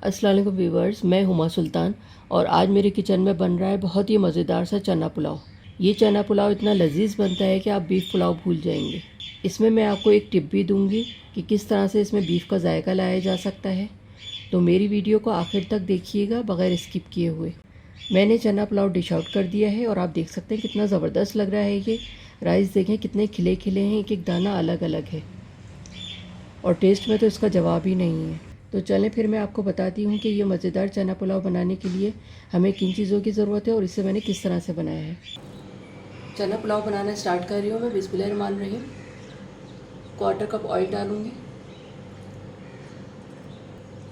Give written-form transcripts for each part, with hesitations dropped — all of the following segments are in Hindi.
अस्सलाम वालेकुम व्यूवर्स, मैं हुमा सुल्तान और आज मेरे किचन में बन रहा है बहुत ही मज़ेदार सा चना पुलाव। ये चना पुलाव इतना लजीज बनता है कि आप बीफ पुलाव भूल जाएंगे। इसमें मैं आपको एक टिप भी दूंगी कि किस तरह से इसमें बीफ का जायका लाया जा सकता है, तो मेरी वीडियो को आखिर तक देखिएगा बगैर स्किप किए हुए। मैंने चना पुलाव डिश आउट कर दिया है और आप देख सकते हैं कितना ज़बरदस्त लग रहा है। ये राइस देखें कितने खिले खिले हैं, एक एक दाना अलग अलग है और टेस्ट में तो इसका जवाब ही नहीं है। तो चलें फिर मैं आपको बताती हूँ कि ये मज़ेदार चना पुलाव बनाने के लिए हमें किन चीज़ों की ज़रूरत है और इसे मैंने किस तरह से बनाया है। चना पुलाव बनाना स्टार्ट कर रही हूँ मैं। बिस्मिल्लाहिर्रहमानिर्रहीम। 1/4 कप ऑयल डालूँगी।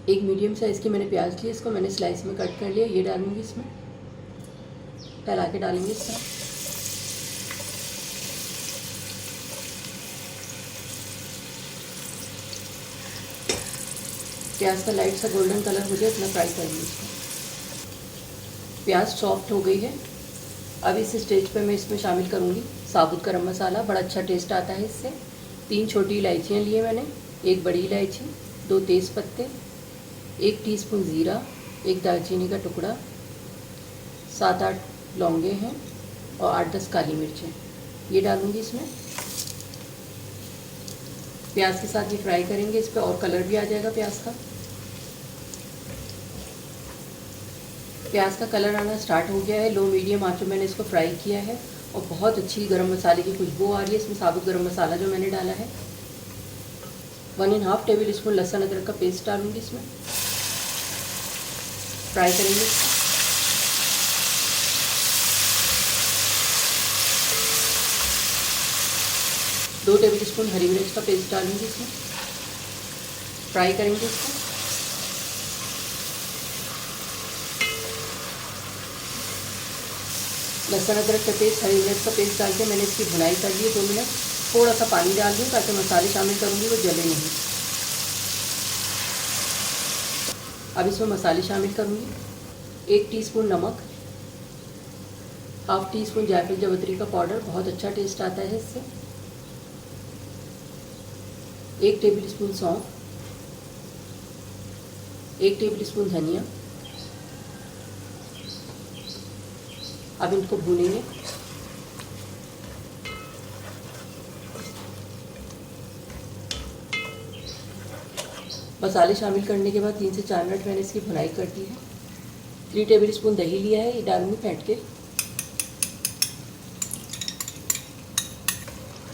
एक मीडियम साइज़ की मैंने प्याज ली, इसको मैंने स्लाइस में कट कर लिया, ये डालूँगी इसमें। फैला के डालेंगे इस तरह। प्याज का लाइट सा गोल्डन कलर हो जाए इतना फ्राई करेंगे इसको। प्याज सॉफ्ट हो गई है। अब इस स्टेज पे मैं इसमें शामिल करूँगी साबुत गरम मसाला, बड़ा अच्छा टेस्ट आता है इससे। 3 छोटी इलायचियाँ लिए मैंने, 1 बड़ी इलायची, 2 तेज़ पत्ते, 1 टीस्पून ज़ीरा, 1 दालचीनी का टुकड़ा, 7-8 लौंगे हैं और 8-10 काली मिर्चें, ये डालूँगी इसमें। प्याज के साथ ये फ्राई करेंगे, इस पर और कलर भी आ जाएगा प्याज का। प्याज का कलर आना स्टार्ट हो गया है। लो मीडियम आंच में मैंने इसको फ्राई किया है और बहुत अच्छी गरम मसाले की खुशबू आ रही है। इसमें साबुत गरम मसाला जो मैंने डाला है, 1½ टेबल स्पून लहसुन अदरक का पेस्ट डालूंगी इसमें। फ्राई करेंगे इसको। दो टेबल स्पून हरी मिर्च का पेस्ट डालूंगी इसमें। फ्राई करेंगे इसको। लहसुन अदरक का पेस्ट, हरी मिर्च का पेस्ट डाल के मैंने इसकी भुनाई कर ली है 2 मिनट। थोड़ा सा पानी डाल दूँ ताकि मसाले शामिल करूँगी वो जले नहीं। अब इसमें मसाले शामिल करूँगी। 1 टीस्पून नमक, 1/2 टीस्पून जायफल जावित्री का पाउडर, बहुत अच्छा टेस्ट आता है इससे। 1 टेबल स्पून सौंफ, 1 टेबल स्पून धनिया। अब इनको भूनेंगे। मसाले शामिल करने के बाद 3 से 4 मिनट मैंने इसकी भुनाई कर दी है। 3 टेबल स्पून दही लिया है, ये डालूंगी फेंट के।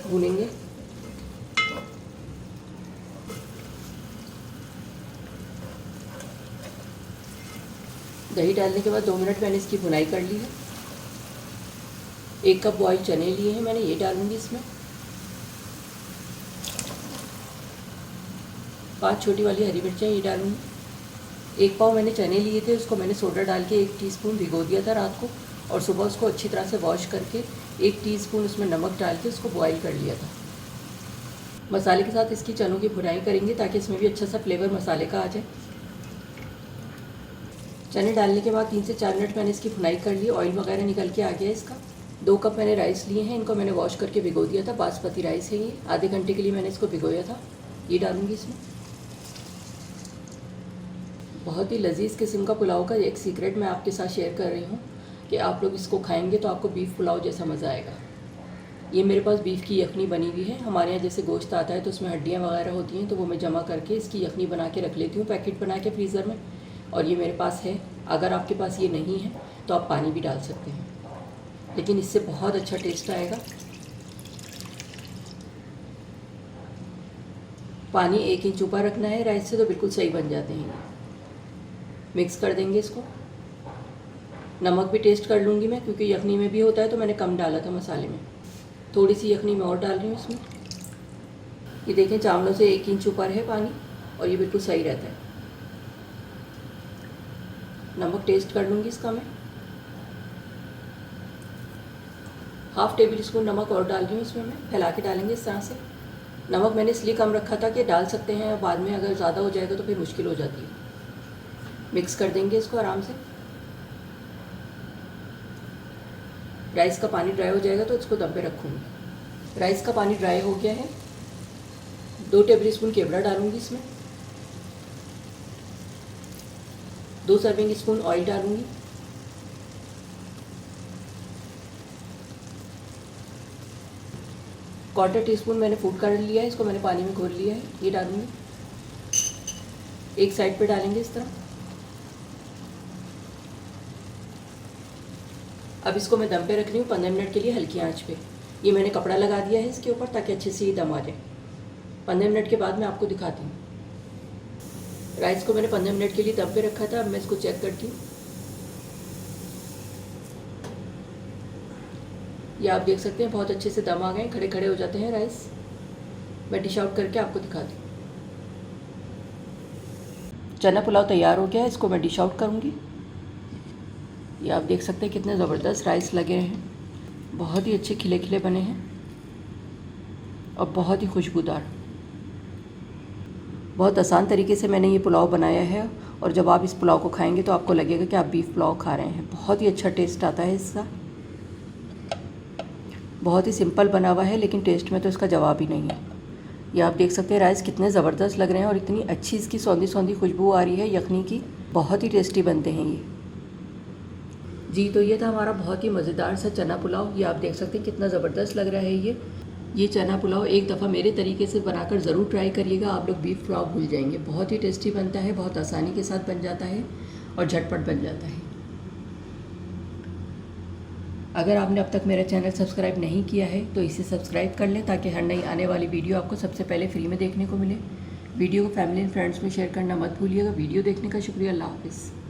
भूनेंगे। दही डालने के बाद 2 मिनट मैंने इसकी भुनाई कर ली है। 1 कप बॉयल चने लिए हैं मैंने, ये डालूंगी इसमें। 5 छोटी वाली हरी मिर्चें, ये डालूंगी। 1 पाव मैंने चने लिए थे, उसको मैंने सोडा डाल के 1 टीस्पून भिगो दिया था रात को और सुबह उसको अच्छी तरह से वॉश करके 1 टीस्पून उसमें नमक डाल के उसको बॉयल कर लिया था। मसाले के साथ इसकी चनों की भुनाई करेंगे ताकि इसमें भी अच्छा सा फ्लेवर मसाले का आ जाए। चने डालने के बाद 3 से 4 मिनट मैंने इसकी भुनाई कर ली, ऑयल वगैरह निकल के आ गया इसका। 2 कप मैंने राइस लिए हैं, इनको मैंने वॉश करके भिगो दिया था। बासमती राइस है ये, आधे घंटे के लिए मैंने इसको भिगोया था, ये डालूंगी इसमें। बहुत ही लजीज किस्म का पुलाव का एक सीक्रेट मैं आपके साथ शेयर कर रही हूँ कि आप लोग इसको खाएंगे तो आपको बीफ पुलाव जैसा मज़ा आएगा। ये मेरे पास बीफ की यखनी बनी हुई है। हमारे यहाँ जैसे गोश्त आता है तो उसमें हड्डियाँ वगैरह होती हैं, तो वो मैं जमा करके इसकी यखनी बना के रख लेती हूँ पैकेट बना के फ्रीज़र में, और ये मेरे पास है। अगर आपके पास ये नहीं है तो आप पानी भी डाल सकते हैं, लेकिन इससे बहुत अच्छा टेस्ट आएगा। पानी 1 इंच ऊपर रखना है राइस से, तो बिल्कुल सही बन जाते हैं। मिक्स कर देंगे इसको। नमक भी टेस्ट कर लूँगी मैं, क्योंकि यखनी में भी होता है तो मैंने कम डाला था मसाले में। थोड़ी सी यखनी मैं और डाल रही हूँ इसमें। ये देखें चावलों से 1 इंच ऊपर है पानी और ये बिल्कुल सही रहता है। नमक टेस्ट कर लूँगी इसका मैं। 1/2 टेबल स्पून नमक और डाल रही हूँ इसमें मैं। फैला के डालेंगे इस तरह से। नमक मैंने इसलिए कम रखा था कि डाल सकते हैं बाद में, अगर ज़्यादा हो जाएगा तो फिर मुश्किल हो जाती है। मिक्स कर देंगे इसको आराम से। राइस का पानी ड्राई हो जाएगा तो इसको दम पे रखूँगी। राइस का पानी ड्राई हो गया है। 2 टेबल स्पून केवड़ा डालूँगी इसमें। 2 सर्विंग स्पून ऑयल डालूंगी। क्वार्टर टीस्पून मैंने फूड कलर लिया है, इसको मैंने पानी में घोल लिया है, ये डालूंगी। एक साइड पे डालेंगे इस तरह। अब इसको मैं दम पे रख रही हूँ 15 मिनट के लिए हल्की आंच पे। ये मैंने कपड़ा लगा दिया है इसके ऊपर ताकि अच्छे से ये दम आ जाए। 15 मिनट के बाद मैं आपको दिखाती हूँ। राइस को मैंने 15 मिनट के लिए दम पे रखा था। अब मैं इसको चेक करती हूँ। ये आप देख सकते हैं बहुत अच्छे से दम आ गए, खड़े खड़े हो जाते हैं राइस। मैं डिश आउट करके आपको दिखाती हूँ। चना पुलाव तैयार हो गया है, इसको मैं डिश आउट करूँगी। ये आप देख सकते हैं कितने ज़बरदस्त राइस लगे हैं, बहुत ही अच्छे खिले खिले बने हैं और बहुत ही खुशबूदार। बहुत आसान तरीके से मैंने ये पुलाव बनाया है और जब आप इस पुलाव को खाएंगे तो आपको लगेगा कि आप बीफ पुलाव खा रहे हैं। बहुत ही अच्छा टेस्ट आता है इसका। बहुत ही सिंपल बना हुआ है लेकिन टेस्ट में तो इसका जवाब ही नहीं है। ये आप देख सकते हैं राइस कितने ज़बरदस्त लग रहे हैं और इतनी अच्छी इसकी सौंधी सौंधी खुशबू आ रही है यखनी की। बहुत ही टेस्टी बनते हैं ये। जी तो ये था हमारा बहुत ही मज़ेदार सा चना पुलाव। ये आप देख सकते हैं कितना ज़बरदस्त लग रहा है ये चना पुलाव एक दफ़ा मेरे तरीके से बनाकर ज़रूर ट्राई करिएगा। आप लोग बीफ पुलाव भूल जाएंगे। बहुत ही टेस्टी बनता है, बहुत आसानी के साथ बन जाता है और झटपट बन जाता है। अगर आपने अब तक मेरा चैनल सब्सक्राइब नहीं किया है तो इसे सब्सक्राइब कर लें ताकि हर नई आने वाली वीडियो आपको सबसे पहले फ्री में देखने को मिले। वीडियो को फैमिली एंड फ्रेंड्स में शेयर करना मत भूलिएगा। वीडियो देखने का शुक्रिया। अल्लाह हाफ़िज़।